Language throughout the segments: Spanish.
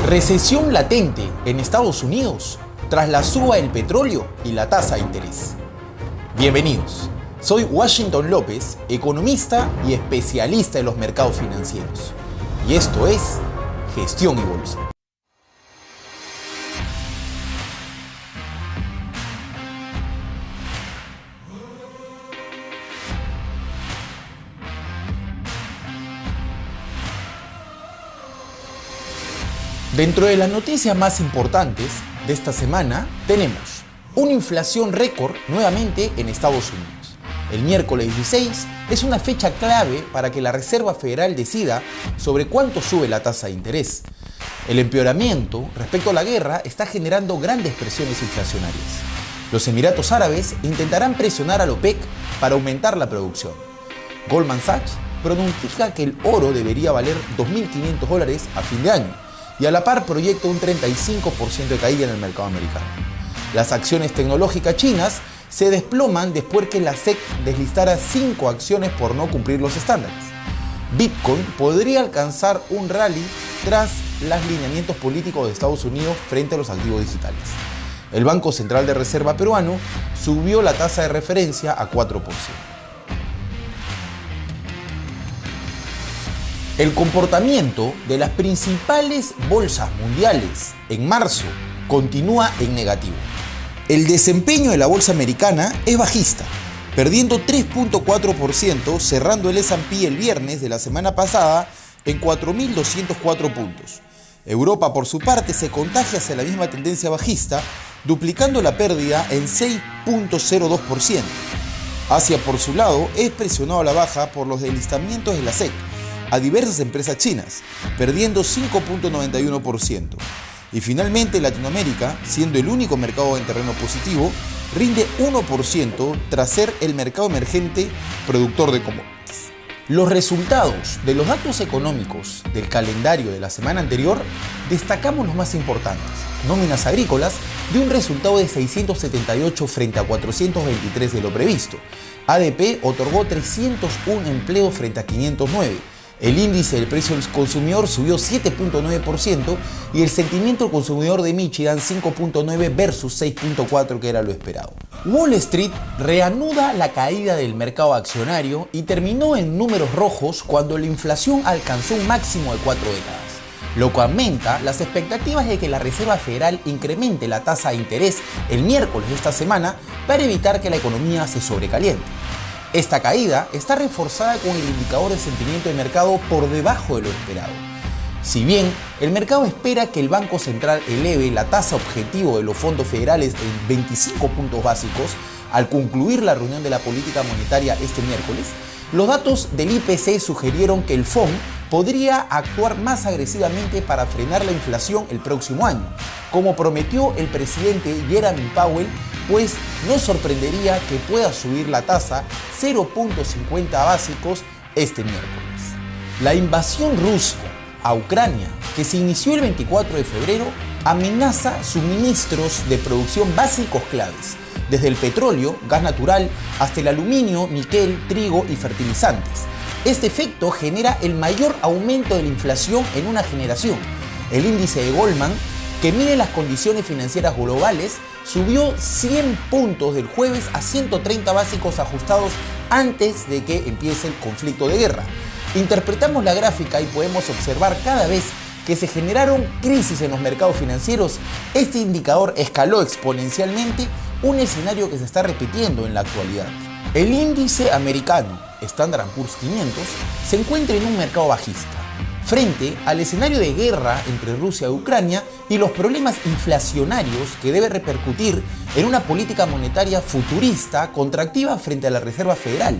Recesión latente en Estados Unidos tras la suba del petróleo y la tasa de interés. Bienvenidos, soy Washington López, economista y especialista en los mercados financieros. Y esto es Gestión y Bolsa. Dentro de las noticias más importantes de esta semana tenemos una inflación récord nuevamente en Estados Unidos. El miércoles 16 es una fecha clave para que la Reserva Federal decida sobre cuánto sube la tasa de interés. El empeoramiento respecto a la guerra está generando grandes presiones inflacionarias. Los Emiratos Árabes intentarán presionar a la OPEC para aumentar la producción. Goldman Sachs pronostica que el oro debería valer $2.500 a fin de año. Y a la par proyecta un 35% de caída en el mercado americano. Las acciones tecnológicas chinas se desploman después que la SEC deslistara 5 acciones por no cumplir los estándares. Bitcoin podría alcanzar un rally tras los lineamientos políticos de Estados Unidos frente a los activos digitales. El Banco Central de Reserva peruano subió la tasa de referencia a 4%. El comportamiento de las principales bolsas mundiales en marzo continúa en negativo. El desempeño de la bolsa americana es bajista, perdiendo 3.4%, cerrando el S&P el viernes de la semana pasada en 4.204 puntos. Europa, por su parte, se contagia hacia la misma tendencia bajista, duplicando la pérdida en 6.02%. Asia, por su lado, es presionado a la baja por los deslizamientos de la SEC a diversas empresas chinas, perdiendo 5.91%. Y finalmente Latinoamérica, siendo el único mercado en terreno positivo, rinde 1% tras ser el mercado emergente productor de commodities. Los resultados de los datos económicos del calendario de la semana anterior destacamos los más importantes. Nóminas agrícolas de un resultado de 678 frente a 423 de lo previsto. ADP otorgó 301 empleos frente a 509. El índice del precio del consumidor subió 7.9% y el sentimiento del consumidor de Michigan 5.9 versus 6.4 que era lo esperado. Wall Street reanuda la caída del mercado accionario y terminó en números rojos cuando la inflación alcanzó un máximo de 4 décadas, lo que aumenta las expectativas de que la Reserva Federal incremente la tasa de interés el miércoles de esta semana para evitar que la economía se sobrecaliente. Esta caída está reforzada con el indicador de sentimiento de mercado por debajo de lo esperado. Si bien el mercado espera que el Banco Central eleve la tasa objetivo de los fondos federales en 25 puntos básicos al concluir la reunión de la política monetaria este miércoles, los datos del IPC sugirieron que el FOM podría actuar más agresivamente para frenar la inflación el próximo año, como prometió el presidente Jerome Powell, pues no sorprendería que pueda subir la tasa 0.50 básicos este miércoles. La invasión rusa a Ucrania, que se inició el 24 de febrero, amenaza suministros de producción básicos claves, desde el petróleo, gas natural, hasta el aluminio, níquel, trigo y fertilizantes. Este efecto genera el mayor aumento de la inflación en una generación. El índice de Goldman, que mide las condiciones financieras globales, subió 100 puntos del jueves a 130 básicos ajustados antes de que empiece el conflicto de guerra. Interpretamos la gráfica y podemos observar cada vez que se generaron crisis en los mercados financieros, este indicador escaló exponencialmente, un escenario que se está repitiendo en la actualidad. El índice americano Standard & Poor's 500 se encuentra en un mercado bajista, frente al escenario de guerra entre Rusia y Ucrania y los problemas inflacionarios que debe repercutir en una política monetaria futurista contractiva frente a la Reserva Federal,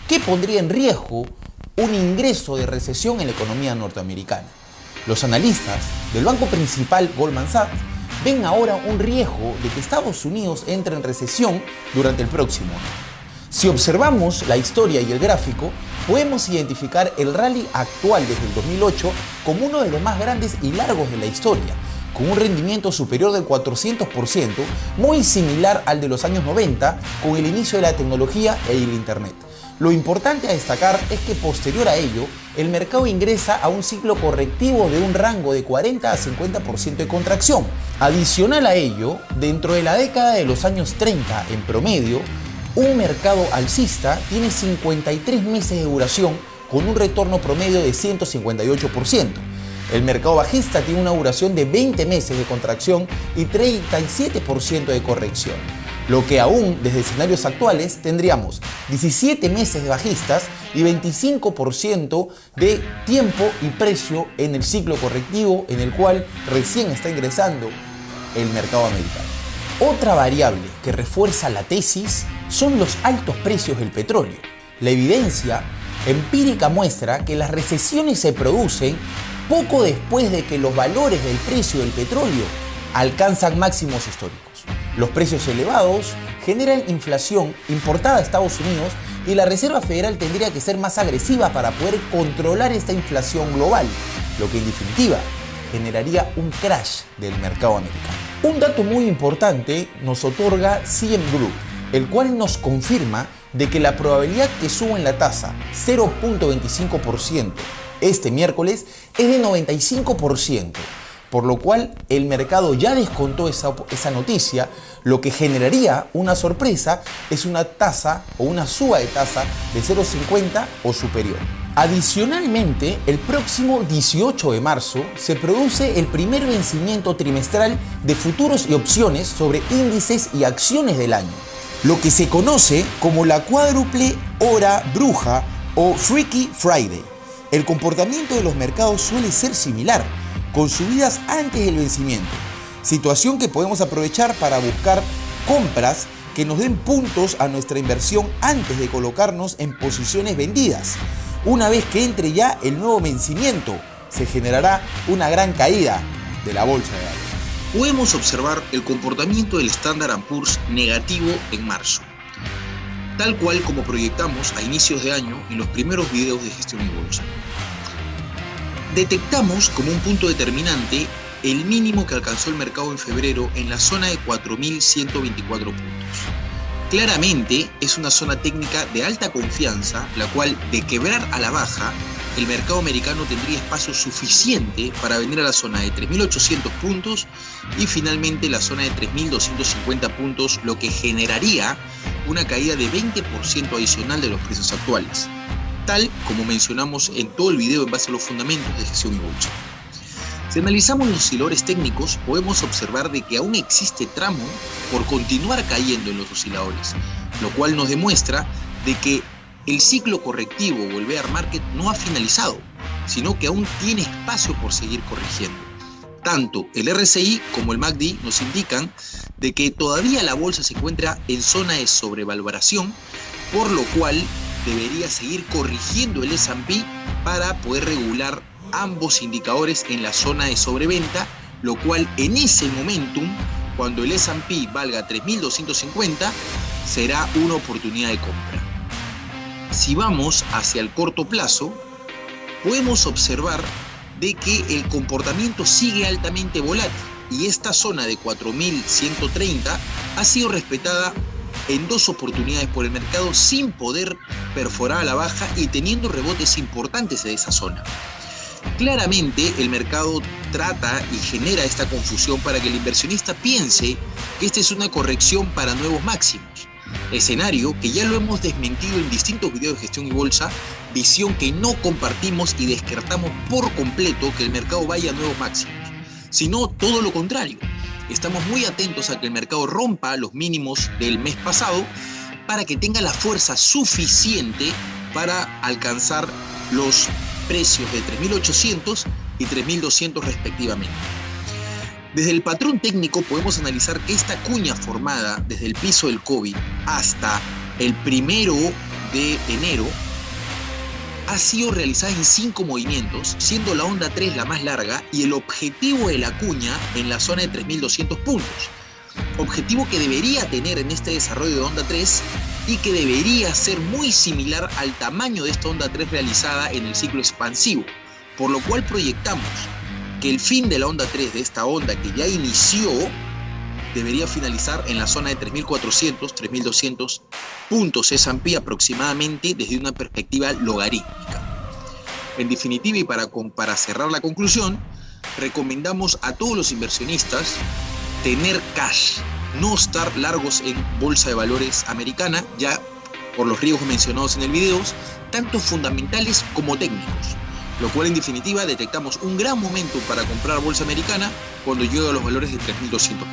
que pondría en riesgo un ingreso de recesión en la economía norteamericana. Los analistas del banco principal Goldman Sachs ven ahora un riesgo de que Estados Unidos entre en recesión durante el próximo año. Si observamos la historia y el gráfico, podemos identificar el rally actual desde el 2008 como uno de los más grandes y largos de la historia, con un rendimiento superior del 400%, muy similar al de los años 90 con el inicio de la tecnología y el Internet. Lo importante a destacar es que posterior a ello, el mercado ingresa a un ciclo correctivo de un rango de 40 a 50% de contracción. Adicional a ello, dentro de la década de los años 30 en promedio, un mercado alcista tiene 53 meses de duración con un retorno promedio de 158%. El mercado bajista tiene una duración de 20 meses de contracción y 37% de corrección. Lo que aún desde escenarios actuales tendríamos 17 meses de bajistas y 25% de tiempo y precio en el ciclo correctivo en el cual recién está ingresando el mercado americano. Otra variable que refuerza la tesis son los altos precios del petróleo. La evidencia empírica muestra que las recesiones se producen poco después de que los valores del precio del petróleo alcanzan máximos históricos. Los precios elevados generan inflación importada a Estados Unidos y la Reserva Federal tendría que ser más agresiva para poder controlar esta inflación global, lo que en definitiva generaría un crash del mercado americano. Un dato muy importante nos otorga CM Group, el cual nos confirma de que la probabilidad que suba en la tasa 0.25% este miércoles es de 95%. Por lo cual el mercado ya descontó esa noticia. Lo que generaría una sorpresa es una tasa o una suba de tasa de 0.50 o superior. Adicionalmente, el próximo 18 de marzo se produce el primer vencimiento trimestral de futuros y opciones sobre índices y acciones del año, lo que se conoce como la cuádruple hora bruja o Freaky Friday. El comportamiento de los mercados suele ser similar, con subidas antes del vencimiento, situación que podemos aprovechar para buscar compras que nos den puntos a nuestra inversión antes de colocarnos en posiciones vendidas. Una vez que entre ya el nuevo vencimiento, se generará una gran caída de la bolsa de valores. Podemos observar el comportamiento del Standard & Poor's negativo en marzo, tal cual como proyectamos a inicios de año en los primeros videos de Gestión y Bolsa. Detectamos como un punto determinante el mínimo que alcanzó el mercado en febrero en la zona de 4.124 puntos. Claramente es una zona técnica de alta confianza, la cual, de quebrar a la baja, el mercado americano tendría espacio suficiente para venir a la zona de 3.800 puntos y finalmente la zona de 3.250 puntos, lo que generaría una caída de 20% adicional de los precios actuales, tal como mencionamos en todo el video en base a los fundamentos de Gestión y Bolsa. Si analizamos los osciladores técnicos, podemos observar de que aún existe tramo por continuar cayendo en los osciladores, lo cual nos demuestra de que el ciclo correctivo o el bear market no ha finalizado, sino que aún tiene espacio por seguir corrigiendo. Tanto el RSI como el MACD nos indican de que todavía la bolsa se encuentra en zona de sobrevaloración, por lo cual debería seguir corrigiendo el S&P para poder regular ambos indicadores en la zona de sobreventa, lo cual en ese momentum, cuando el S&P valga 3.250, será una oportunidad de compra. Si vamos hacia el corto plazo, podemos observar de que el comportamiento sigue altamente volátil y esta zona de 4.130 ha sido respetada en dos oportunidades por el mercado sin poder perforar a la baja y teniendo rebotes importantes de esa zona. Claramente el mercado trata y genera esta confusión para que el inversionista piense que esta es una corrección para nuevos máximos. Escenario que ya lo hemos desmentido en distintos videos de Gestión y Bolsa, visión que no compartimos y descartamos por completo que el mercado vaya a nuevos máximos, sino todo lo contrario. Estamos muy atentos a que el mercado rompa los mínimos del mes pasado para que tenga la fuerza suficiente para alcanzar los precios de 3.800 y 3.200 respectivamente. Desde el patrón técnico podemos analizar que esta cuña formada desde el piso del COVID hasta el 1 de enero ha sido realizada en 5 movimientos, siendo la onda 3 la más larga y el objetivo de la cuña en la zona de 3.200 puntos. Objetivo que debería tener en este desarrollo de onda 3 y que debería ser muy similar al tamaño de esta onda 3 realizada en el ciclo expansivo, por lo cual proyectamos que el fin de la onda 3 de esta onda que ya inició debería finalizar en la zona de 3.400, 3.200 puntos S&P aproximadamente desde una perspectiva logarítmica. En definitiva, y para cerrar la conclusión, recomendamos a todos los inversionistas tener cash, no estar largos en bolsa de valores americana, ya por los riesgos mencionados en el video, tanto fundamentales como técnicos, lo cual en definitiva detectamos un gran momento para comprar bolsa americana cuando llega a los valores de 3.200 puntos.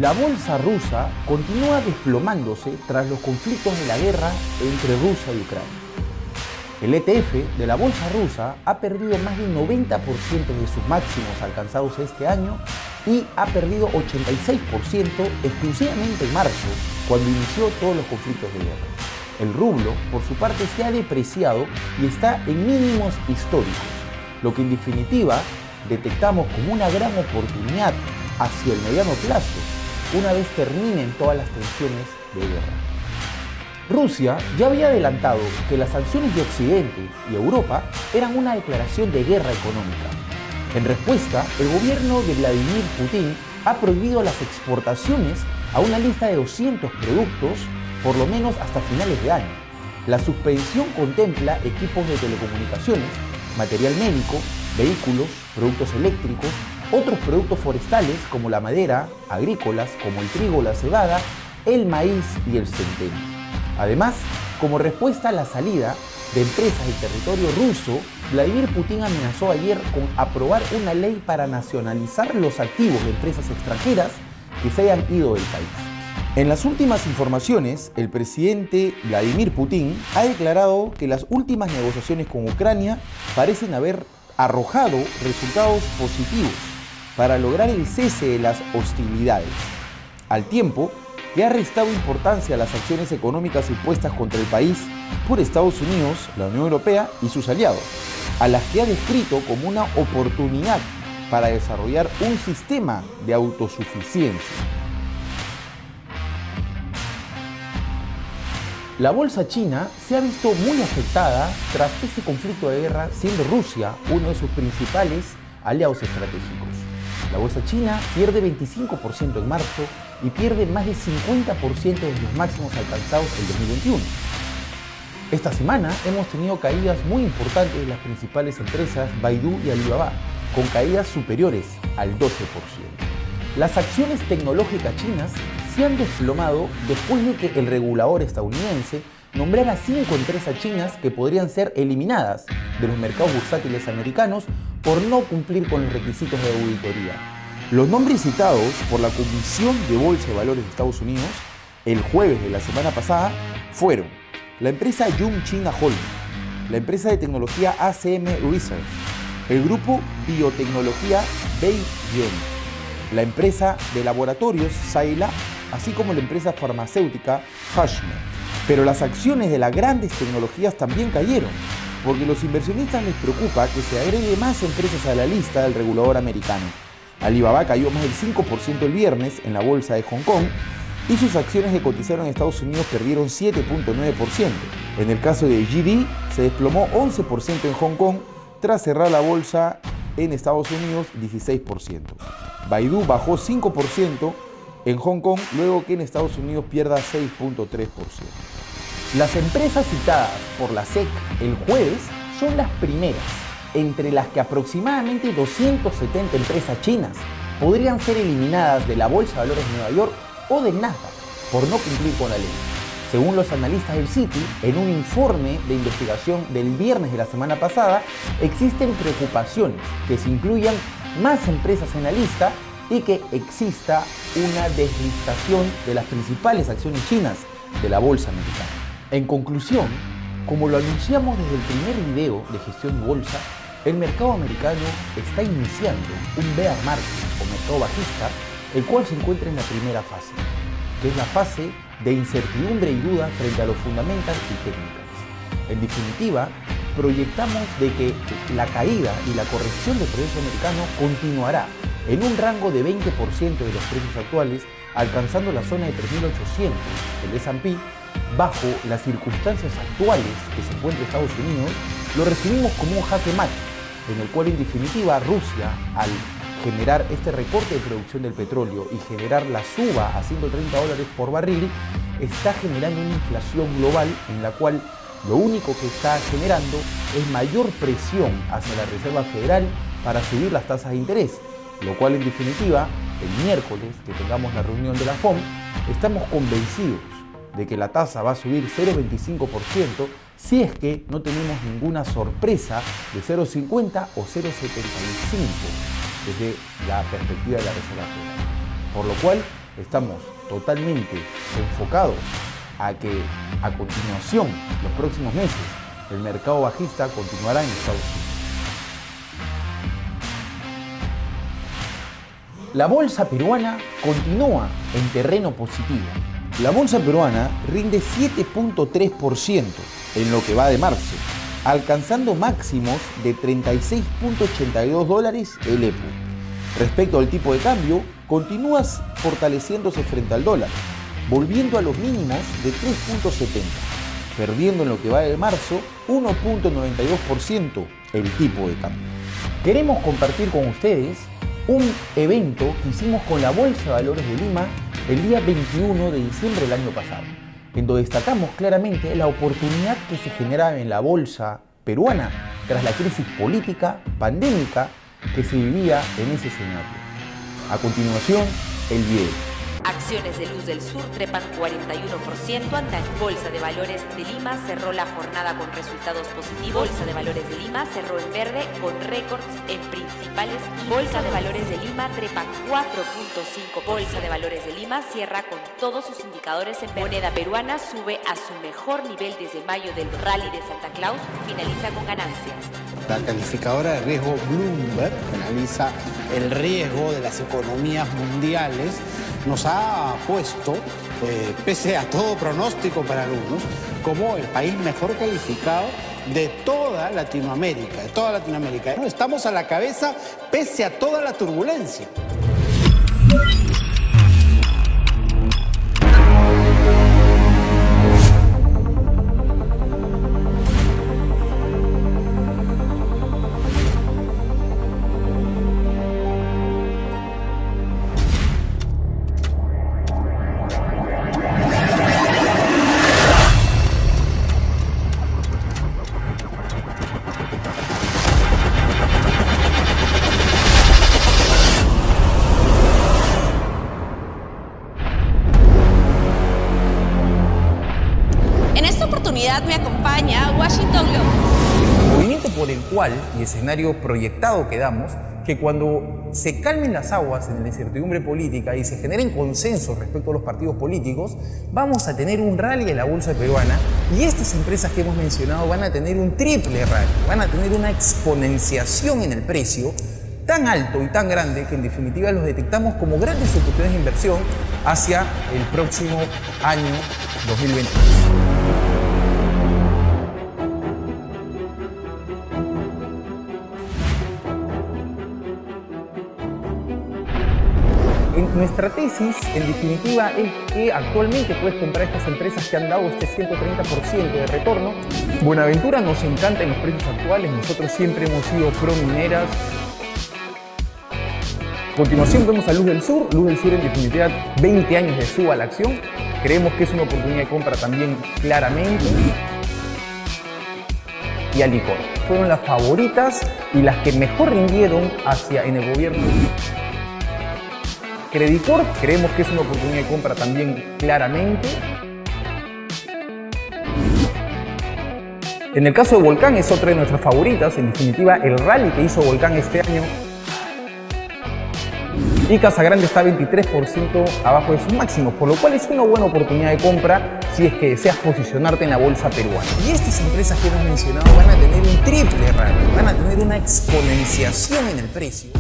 La bolsa rusa continúa desplomándose tras los conflictos de la guerra entre Rusia y Ucrania. El ETF de la bolsa rusa ha perdido más del 90% de sus máximos alcanzados este año y ha perdido 86% exclusivamente en marzo, cuando inició todos los conflictos de guerra. El rublo, por su parte, se ha depreciado y está en mínimos históricos, lo que en definitiva detectamos como una gran oportunidad hacia el mediano plazo, una vez terminen todas las tensiones de guerra. Rusia ya había adelantado que las sanciones de Occidente y Europa eran una declaración de guerra económica. En respuesta, el gobierno de Vladimir Putin ha prohibido las exportaciones a una lista de 200 productos, por lo menos hasta finales de año. La suspensión contempla equipos de telecomunicaciones, material médico, vehículos, productos eléctricos, otros productos forestales como la madera, agrícolas como el trigo, la cebada, el maíz y el centeno. Además, como respuesta a la salida de empresas del territorio ruso, Vladimir Putin amenazó ayer con aprobar una ley para nacionalizar los activos de empresas extranjeras que se hayan ido del país. En las últimas informaciones, el presidente Vladimir Putin ha declarado que las últimas negociaciones con Ucrania parecen haber arrojado resultados positivos para lograr el cese de las hostilidades, al tiempo que ha restado importancia a las sanciones económicas impuestas contra el país por Estados Unidos, la Unión Europea y sus aliados, a las que ha descrito como una oportunidad para desarrollar un sistema de autosuficiencia. La bolsa china se ha visto muy afectada tras este conflicto de guerra, siendo Rusia uno de sus principales aliados estratégicos. La bolsa china pierde 25% en marzo y pierde más del 50% de los máximos alcanzados en 2021. Esta semana hemos tenido caídas muy importantes de las principales empresas Baidu y Alibaba, con caídas superiores al 12%. Las acciones tecnológicas chinas se han desplomado después de que el regulador estadounidense nombrara 5 empresas chinas que podrían ser eliminadas de los mercados bursátiles americanos por no cumplir con los requisitos de auditoría. Los nombres citados por la Comisión de Bolsa de Valores de Estados Unidos el jueves de la semana pasada fueron la empresa Yung China Holding, la empresa de tecnología ACM Research, el grupo biotecnología BeiGene, la empresa de laboratorios Saila, así como la empresa farmacéutica Hashmed. Pero las acciones de las grandes tecnologías también cayeron, porque a los inversionistas les preocupa que se agregue más empresas a la lista del regulador americano. Alibaba cayó más del 5% el viernes en la bolsa de Hong Kong y sus acciones que cotizaron en Estados Unidos perdieron 7.9%. En el caso de JD se desplomó 11% en Hong Kong tras cerrar la bolsa en Estados Unidos 16%. Baidu bajó 5% en Hong Kong luego que en Estados Unidos pierda 6.3%. Las empresas citadas por la SEC el jueves son las primeras, entre las que aproximadamente 270 empresas chinas podrían ser eliminadas de la Bolsa de Valores de Nueva York o del Nasdaq por no cumplir con la ley. Según los analistas del Citi, en un informe de investigación del viernes de la semana pasada, existen preocupaciones que se incluyan más empresas en la lista y que exista una deslistación de las principales acciones chinas de la bolsa americana. En conclusión, como lo anunciamos desde el primer video de gestión de bolsa, el mercado americano está iniciando un bear market o mercado bajista, el cual se encuentra en la primera fase, que es la fase de incertidumbre y duda frente a los fundamentals y técnicas. En definitiva, proyectamos de que la caída y la corrección del progreso americano continuará en un rango de 20% de los precios actuales, alcanzando la zona de 3.800 del S&P. Bajo las circunstancias actuales que se encuentra Estados Unidos, lo recibimos como un jaque mate, en el cual en definitiva Rusia, al generar este recorte de producción del petróleo y generar la suba a $130 por barril, está generando una inflación global en la cual lo único que está generando es mayor presión hacia la Reserva Federal para subir las tasas de interés, lo cual en definitiva, el miércoles que tengamos la reunión de la FOM, estamos convencidos de que la tasa va a subir 0,25% si es que no tenemos ninguna sorpresa de 0,50 o 0,75 desde la perspectiva de la Reserva Federal. Por lo cual estamos totalmente enfocados a que a continuación, los próximos meses, el mercado bajista continuará en Estados Unidos. La bolsa peruana continúa en terreno positivo. La bolsa peruana rinde 7,3% en lo que va de marzo, alcanzando máximos de $36,82 el EPU. Respecto al tipo de cambio, continúa fortaleciéndose frente al dólar, volviendo a los mínimos de 3,70, perdiendo en lo que va de marzo 1,92% el tipo de cambio. Queremos compartir con ustedes un evento que hicimos con la Bolsa de Valores de Lima el día 21 de diciembre del año pasado, en donde destacamos claramente la oportunidad que se generaba en la bolsa peruana tras la crisis política, pandémica que se vivía en ese escenario. A continuación, el video. Acciones de Luz del Sur trepan 41% ante Bolsa de Valores de Lima cerró la jornada con resultados positivos. Bolsa de Valores de Lima cerró en verde con récords en principales. Bolsa de Valores de Lima trepa 4.5%. Bolsa de Valores de Lima cierra con todos sus indicadores en verde. Moneda peruana sube a su mejor nivel desde mayo del rally de Santa Claus, finaliza con ganancias. La calificadora de riesgo Bloomberg analiza el riesgo de las economías mundiales. Nos ha puesto, pese a todo pronóstico para algunos, como el país mejor calificado de toda Latinoamérica. Estamos a la cabeza pese a toda la turbulencia. Me acompaña Washington Globo. Movimiento por el cual, y escenario proyectado que damos, que cuando se calmen las aguas en la incertidumbre política y se generen consensos respecto a los partidos políticos, vamos a tener un rally en la bolsa peruana y estas empresas que hemos mencionado van a tener un triple rally, van a tener una exponenciación en el precio tan alto y tan grande que en definitiva los detectamos como grandes oportunidades de inversión hacia el próximo año 2022. Nuestra tesis, en definitiva, es que actualmente puedes comprar estas empresas que han dado este 130% de retorno. Buenaventura nos encanta en los precios actuales, nosotros siempre hemos sido pro mineras. A continuación vemos a Luz del Sur en definitiva 20 años de suba a la acción. Creemos que es una oportunidad de compra también claramente. Y Alicor fueron las favoritas y las que mejor rindieron en el gobierno. Credicorp, creemos que es una oportunidad de compra también claramente. En el caso de Volcán es otra de nuestras favoritas, en definitiva el rally que hizo Volcán este año. Y Casagrande está 23% abajo de sus máximos, por lo cual es una buena oportunidad de compra si es que deseas posicionarte en la bolsa peruana. Y estas empresas que hemos mencionado van a tener un triple rally, van a tener una exponenciación en el precio.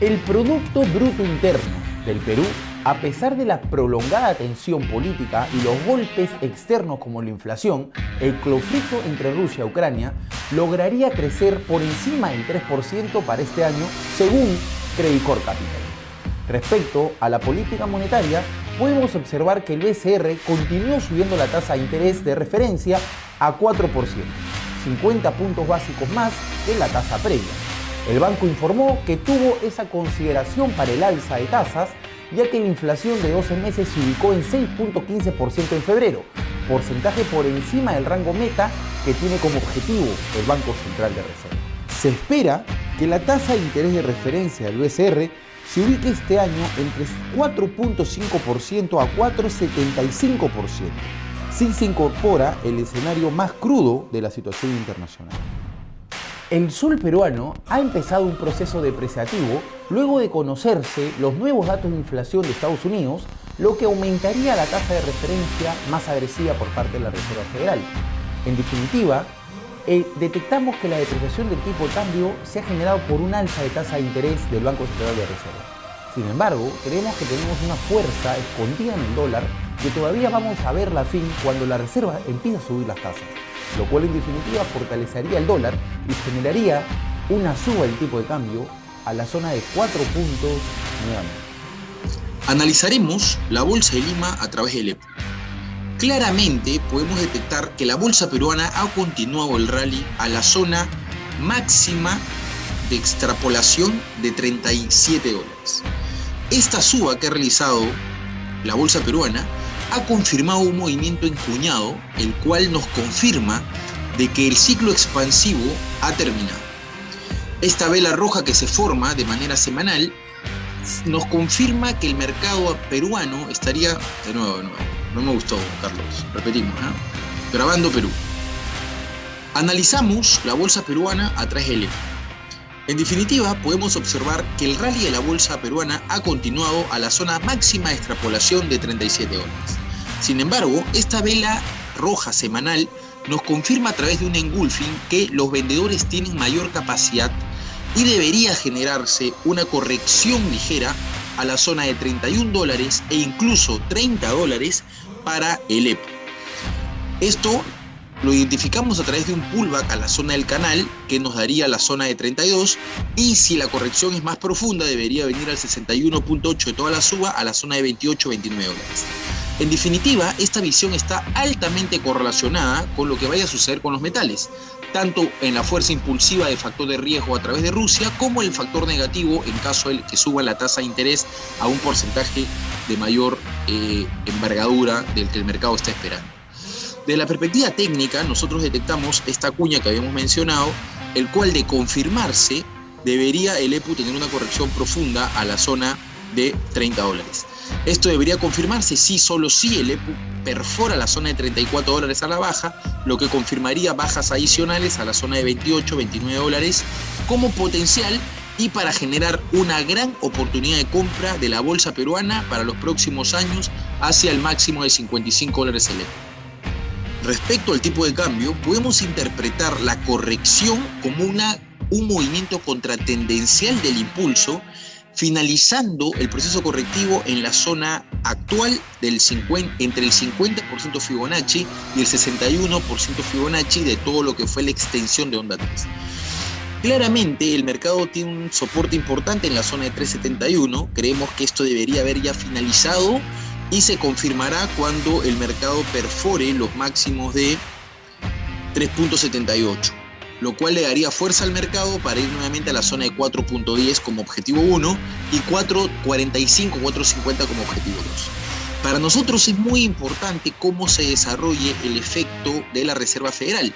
El Producto Bruto Interno del Perú, a pesar de la prolongada tensión política y los golpes externos como la inflación, el conflicto entre Rusia y Ucrania lograría crecer por encima del 3% para este año, según Credit Corp Capital. Respecto a la política monetaria, podemos observar que el BCR continuó subiendo la tasa de interés de referencia a 4%, 50 puntos básicos más que la tasa previa. El banco informó que tuvo esa consideración para el alza de tasas, ya que la inflación de 12 meses se ubicó en 6.15% en febrero, porcentaje por encima del rango meta que tiene como objetivo el Banco Central de Reserva. Se espera que la tasa de interés de referencia del BCR se ubique este año entre 4.5% a 4.75%, si se incorpora el escenario más crudo de la situación internacional. El sol peruano ha empezado un proceso depreciativo luego de conocerse los nuevos datos de inflación de Estados Unidos, lo que aumentaría la tasa de referencia más agresiva por parte de la Reserva Federal. En definitiva, detectamos que la depreciación del tipo de cambio se ha generado por un alza de tasa de interés del Banco Central de Reserva. Sin embargo, creemos que tenemos una fuerza escondida en el dólar que todavía vamos a verla al fin cuando la Reserva empiece a subir las tasas, lo cual en definitiva fortalecería el dólar y generaría una suba del tipo de cambio a la zona de 4 puntos nuevamente. Analizaremos la Bolsa de Lima a través del EPU. Claramente podemos detectar que la bolsa peruana ha continuado el rally a la zona máxima de extrapolación de 37 dólares. Esta suba que ha realizado la bolsa peruana ha confirmado un movimiento encuñado, el cual nos confirma de que el ciclo expansivo ha terminado. Esta vela roja que se forma de manera semanal nos confirma que el mercado peruano estaría... De nuevo, no me gustó, Carlos, repetimos, ¿eh? Grabando Perú. Analizamos la bolsa peruana a través del EPU. En definitiva, podemos observar que el rally de la bolsa peruana ha continuado a la zona máxima de extrapolación de 37 dólares. Sin embargo, esta vela roja semanal nos confirma a través de un engulfing que los vendedores tienen mayor capacidad y debería generarse una corrección ligera a la zona de 31 dólares e incluso 30 dólares para el EPU. Esto lo identificamos a través de un pullback a la zona del canal que nos daría la zona de 32 y si la corrección es más profunda debería venir al 61.8 de toda la suba a la zona de 28-29 dólares. En definitiva, esta visión está altamente correlacionada con lo que vaya a suceder con los metales, tanto en la fuerza impulsiva de factor de riesgo a través de Rusia como el factor negativo en caso de que suba la tasa de interés a un porcentaje de mayor envergadura del que el mercado está esperando. Desde la perspectiva técnica, nosotros detectamos esta cuña que habíamos mencionado, el cual de confirmarse debería el EPU tener una corrección profunda a la zona de 30 dólares. Esto debería confirmarse solo si el EPU perfora la zona de 34 dólares a la baja, lo que confirmaría bajas adicionales a la zona de 28-29 dólares como potencial y para generar una gran oportunidad de compra de la bolsa peruana para los próximos años hacia el máximo de 55 dólares el EPU. Respecto al tipo de cambio, podemos interpretar la corrección como un movimiento contratendencial del impulso, finalizando el proceso correctivo en la zona actual entre el 50% Fibonacci y el 61% Fibonacci de todo lo que fue la extensión de onda 3. Claramente el mercado tiene un soporte importante en la zona de 3.71, creemos que esto debería haber ya finalizado y se confirmará cuando el mercado perfore los máximos de 3.78, lo cual le daría fuerza al mercado para ir nuevamente a la zona de 4.10 como objetivo 1 y 4.45, 4.50 como objetivo 2. Para nosotros es muy importante cómo se desarrolle el efecto de la Reserva Federal,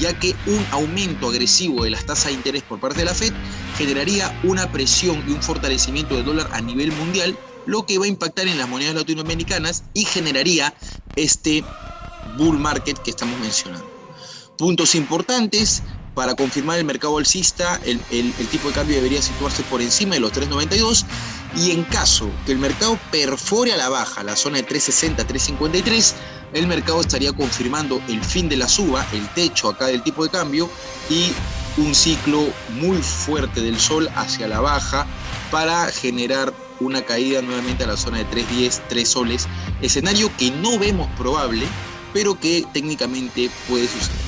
ya que un aumento agresivo de las tasas de interés por parte de la Fed generaría una presión y un fortalecimiento del dólar a nivel mundial, lo que va a impactar en las monedas latinoamericanas y generaría este bull market que estamos mencionando. Puntos importantes: para confirmar el mercado alcista, el tipo de cambio debería situarse por encima de los 3.92 y en caso que el mercado perfore a la baja la zona de 3.60, 3.53, el mercado estaría confirmando el fin de la suba, el techo acá del tipo de cambio y un ciclo muy fuerte del sol hacia la baja para generar una caída nuevamente a la zona de 3.10, 3 soles, escenario que no vemos probable, pero que técnicamente puede suceder.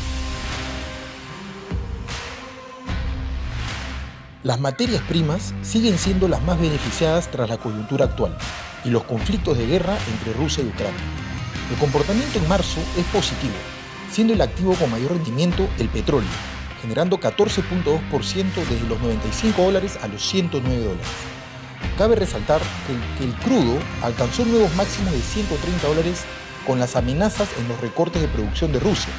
Las materias primas siguen siendo las más beneficiadas tras la coyuntura actual y los conflictos de guerra entre Rusia y Ucrania. El comportamiento en marzo es positivo, siendo el activo con mayor rendimiento el petróleo, generando 14.2% desde los $95 a los $109. Cabe resaltar que el crudo alcanzó nuevos máximos de $130 con las amenazas en los recortes de producción de Rusia.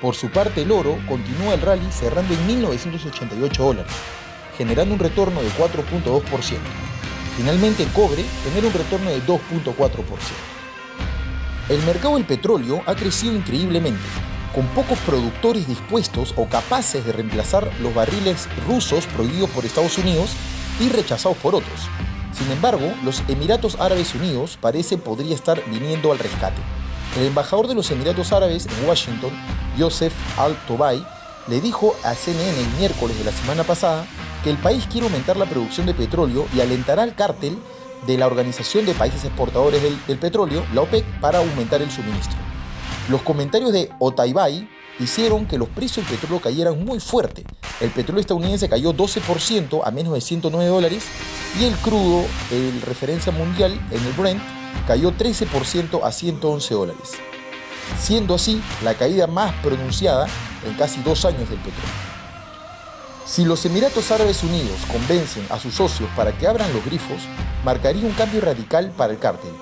Por su parte, el oro continúa el rally cerrando en $1.988, generando un retorno de 4.2%. Finalmente, el cobre genera un retorno de 2.4%. El mercado del petróleo ha crecido increíblemente, con pocos productores dispuestos o capaces de reemplazar los barriles rusos prohibidos por Estados Unidos y rechazados por otros. Sin embargo, los Emiratos Árabes Unidos podría estar viniendo al rescate. El embajador de los Emiratos Árabes en Washington, Youssef Al-Tobai, le dijo a CNN el miércoles de la semana pasada que el país quiere aumentar la producción de petróleo y alentará al cártel de la Organización de Países Exportadores del Petróleo, la OPEC, para aumentar el suministro. Los comentarios de Al-Tobai hicieron que los precios del petróleo cayeran muy fuerte. El petróleo estadounidense cayó 12% a menos de $109 y el crudo, el referencia mundial en el Brent, cayó 13% a $111, siendo así la caída más pronunciada en casi 2 años del petróleo. Si los Emiratos Árabes Unidos convencen a sus socios para que abran los grifos, marcaría un cambio radical para el cártel,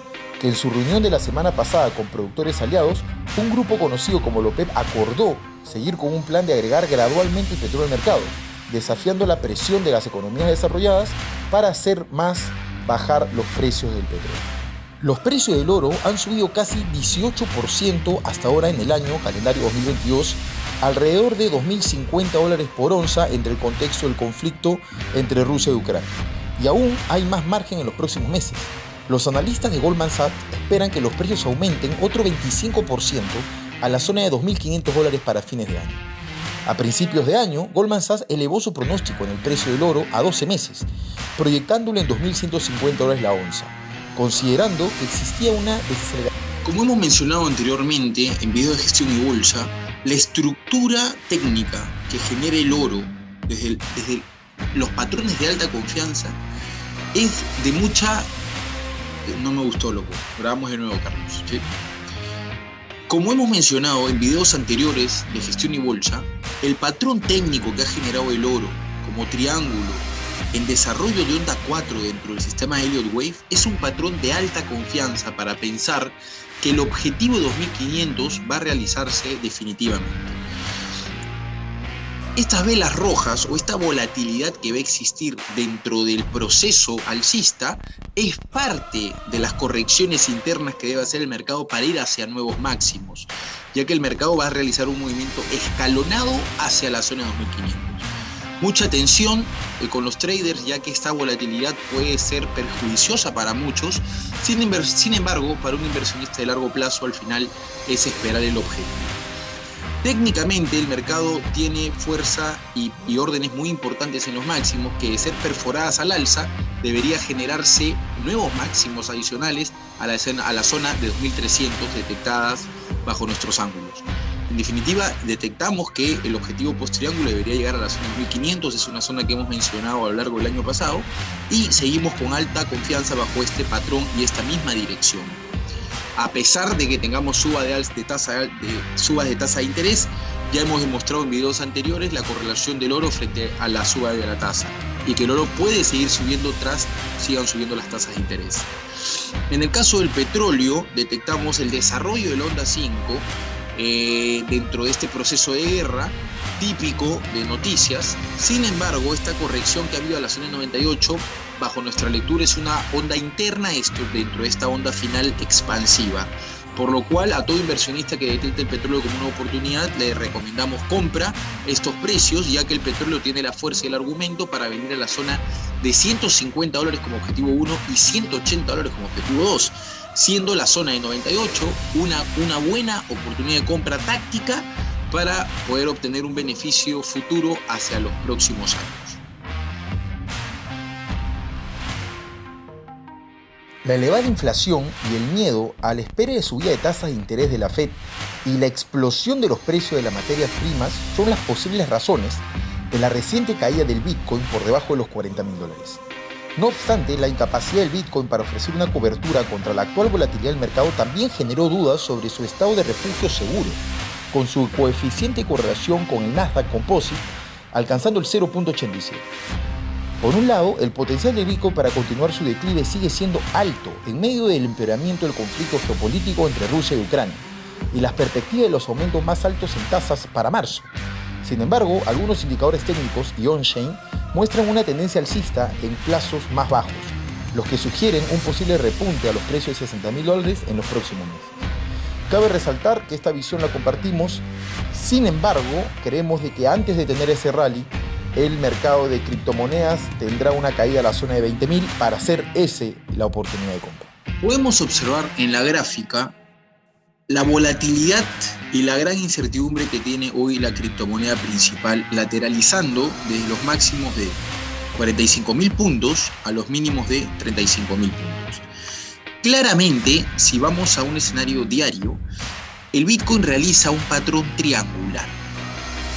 que en su reunión de la semana pasada con productores aliados, un grupo conocido como la OPEP acordó seguir con un plan de agregar gradualmente el petróleo al mercado, desafiando la presión de las economías desarrolladas para hacer más bajar los precios del petróleo. Los precios del oro han subido casi 18% hasta ahora en el año calendario 2022, alrededor de $2.050 por onza entre el contexto del conflicto entre Rusia y Ucrania. Y aún hay más margen en los próximos meses. Los analistas de Goldman Sachs esperan que los precios aumenten otro 25% a la zona de $2.500 para fines de año. A principios de año, Goldman Sachs elevó su pronóstico en el precio del oro a 12 meses, proyectándolo en $2.150 la onza, considerando que existía una desaceleración. Como hemos mencionado anteriormente en videos de gestión y bolsa, la estructura técnica que genera el oro desde los patrones de alta confianza es de mucha... No me gustó, loco. Grabamos de nuevo, Carlos, ¿sí? Como hemos mencionado en videos anteriores de gestión y bolsa, el patrón técnico que ha generado el oro como triángulo en desarrollo de onda 4 dentro del sistema Elliott Wave es un patrón de alta confianza para pensar que el objetivo de 2500 va a realizarse definitivamente. Estas velas rojas o esta volatilidad que va a existir dentro del proceso alcista es parte de las correcciones internas que debe hacer el mercado para ir hacia nuevos máximos, ya que el mercado va a realizar un movimiento escalonado hacia la zona de 2500. Mucha atención con los traders, ya que esta volatilidad puede ser perjudiciosa para muchos. Sin embargo, para un inversionista de largo plazo, al final es esperar el objetivo. Técnicamente el mercado tiene fuerza y órdenes muy importantes en los máximos que, de ser perforadas al alza, debería generarse nuevos máximos adicionales a la zona de 2300 detectadas bajo nuestros ángulos. En definitiva, detectamos que el objetivo post-triángulo debería llegar a la zona de 1500, es una zona que hemos mencionado a lo largo del año pasado, y seguimos con alta confianza bajo este patrón y esta misma dirección. A pesar de que tengamos subas de tasa de interés, ya hemos demostrado en videos anteriores la correlación del oro frente a la suba de la tasa y que el oro puede seguir subiendo tras sigan subiendo las tasas de interés. En el caso del petróleo, detectamos el desarrollo de la onda 5 dentro de este proceso de guerra típico de noticias. Sin embargo, esta corrección que ha habido a la zona de 98, bajo nuestra lectura, es una onda interna dentro de esta onda final expansiva, por lo cual a todo inversionista que detecte el petróleo como una oportunidad le recomendamos compra estos precios, ya que el petróleo tiene la fuerza y el argumento para venir a la zona de $150 como objetivo 1 y $180 como objetivo 2, siendo la zona de 98 una buena oportunidad de compra táctica para poder obtener un beneficio futuro hacia los próximos años. La elevada inflación y el miedo a la espera de subida de tasas de interés de la Fed y la explosión de los precios de las materias primas son las posibles razones de la reciente caída del Bitcoin por debajo de los $40.000. No obstante, la incapacidad del Bitcoin para ofrecer una cobertura contra la actual volatilidad del mercado también generó dudas sobre su estado de refugio seguro, con su coeficiente de correlación con el Nasdaq Composite alcanzando el 0.87. Por un lado, el potencial del Bitcoin para continuar su declive sigue siendo alto en medio del empeoramiento del conflicto geopolítico entre Rusia y Ucrania y las perspectivas de los aumentos más altos en tasas para marzo. Sin embargo, algunos indicadores técnicos y on-chain muestran una tendencia alcista en plazos más bajos, los que sugieren un posible repunte a los precios de $60.000 en los próximos meses. Cabe resaltar que esta visión la compartimos, sin embargo, creemos de que antes de tener ese rally, el mercado de criptomonedas tendrá una caída a la zona de 20.000 para hacer la oportunidad de compra. Podemos observar en la gráfica la volatilidad y la gran incertidumbre que tiene hoy la criptomoneda principal, lateralizando desde los máximos de 45.000 puntos a los mínimos de 35.000 puntos. Claramente, si vamos a un escenario diario, el Bitcoin realiza un patrón triangular.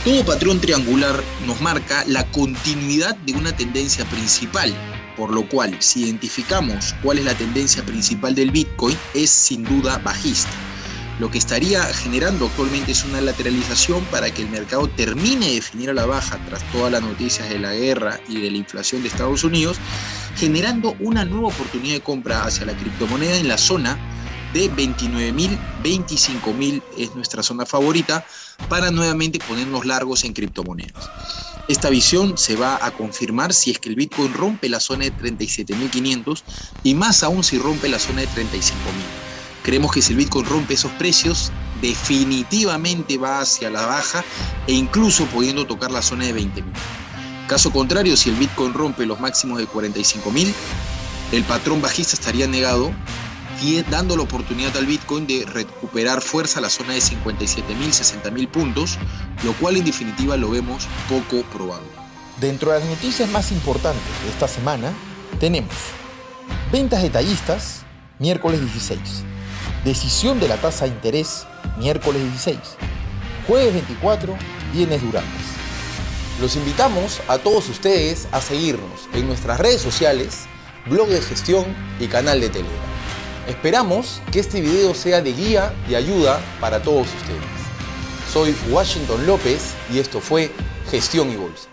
Todo patrón triangular nos marca la continuidad de una tendencia principal, por lo cual, si identificamos cuál es la tendencia principal del Bitcoin, es sin duda bajista. Lo que estaría generando actualmente es una lateralización para que el mercado termine de definir a la baja tras todas las noticias de la guerra y de la inflación de Estados Unidos, generando una nueva oportunidad de compra hacia la criptomoneda en la zona de 29.000, 25.000 es nuestra zona favorita para nuevamente ponernos largos en criptomonedas. Esta visión se va a confirmar si es que el Bitcoin rompe la zona de 37.500 y más aún si rompe la zona de 35.000. Creemos que si el Bitcoin rompe esos precios, definitivamente va hacia la baja e incluso pudiendo tocar la zona de 20.000. Caso contrario, si el Bitcoin rompe los máximos de 45.000, el patrón bajista estaría negado y dando la oportunidad al Bitcoin de recuperar fuerza a la zona de 57.000, 60.000 puntos, lo cual en definitiva lo vemos poco probable. Dentro de las noticias más importantes de esta semana, tenemos ventas detallistas, miércoles 16, decisión de la tasa de interés, miércoles 16, jueves 24, bienes durables. Los invitamos a todos ustedes a seguirnos en nuestras redes sociales, blog de gestión y canal de Telegram. Esperamos que este video sea de guía y ayuda para todos ustedes. Soy Washington López y esto fue Gestión y Bolsa.